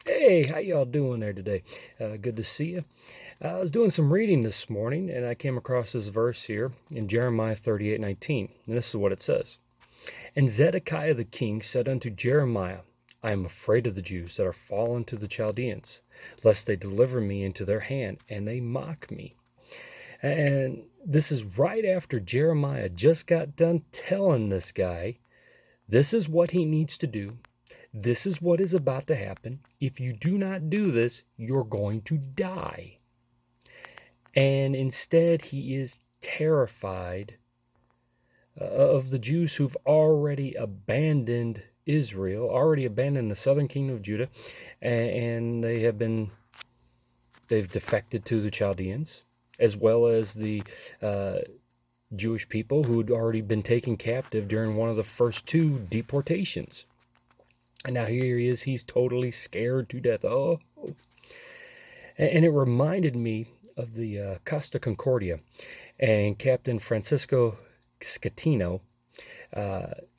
Hey, how y'all doing there today? Good to see you. I was doing some reading this morning and I came across this verse here in Jeremiah 38:19. And this is what it says. And Zedekiah the king said unto Jeremiah, I am afraid of the Jews that are fallen to the Chaldeans, lest they deliver me into their hand and they mock me. And this is right after Jeremiah just got done telling this guy, this is what he needs to do. This is what is about to happen. If you do not do this, you're going to die. And instead, he is terrified of the Jews who've already abandoned Israel, already abandoned the southern kingdom of Judah, and they've defected to the Chaldeans, as well as the Jewish people who'd already been taken captive during one of the first two deportations. And now here he is, he's totally scared to death. Oh. And it reminded me of the Costa Concordia and Captain Francisco Scatino,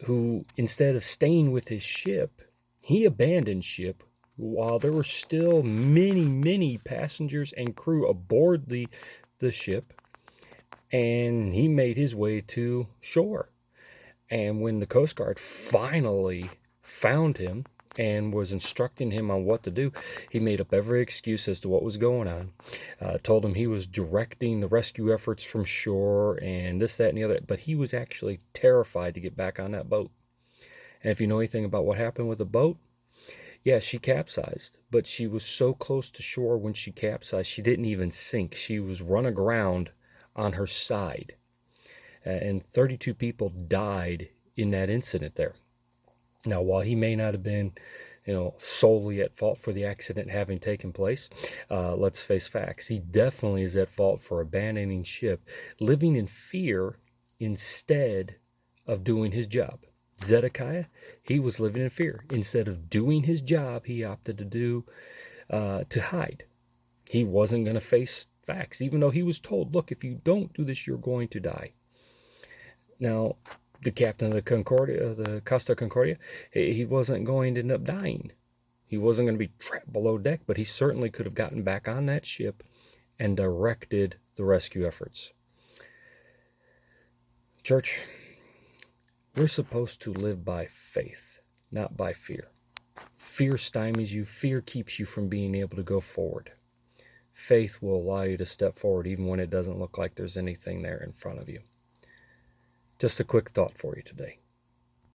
who instead of staying with his ship, he abandoned ship while there were still many, many passengers and crew aboard the ship, and he made his way to shore. And when the Coast Guard finally found him and was instructing him on what to do, he made up every excuse as to what was going on. Told him he was directing the rescue efforts from shore and this, that, and the other. But he was actually terrified to get back on that boat. And if you know anything about what happened with the boat, yeah, she capsized. But she was so close to shore when she capsized, she didn't even sink. She was run aground on her side. And 32 people died in that incident there. Now, while he may not have been, solely at fault for the accident having taken place, let's face facts. He definitely is at fault for abandoning ship, living in fear instead of doing his job. Zedekiah, he was living in fear. Instead of doing his job, he opted to hide. He wasn't going to face facts, even though he was told, look, if you don't do this, you're going to die. Now, the captain of the Costa Concordia, he wasn't going to end up dying. He wasn't going to be trapped below deck, but he certainly could have gotten back on that ship and directed the rescue efforts. Church, we're supposed to live by faith, not by fear. Fear stymies you. Fear keeps you from being able to go forward. Faith will allow you to step forward even when it doesn't look like there's anything there in front of you. Just a quick thought for you today.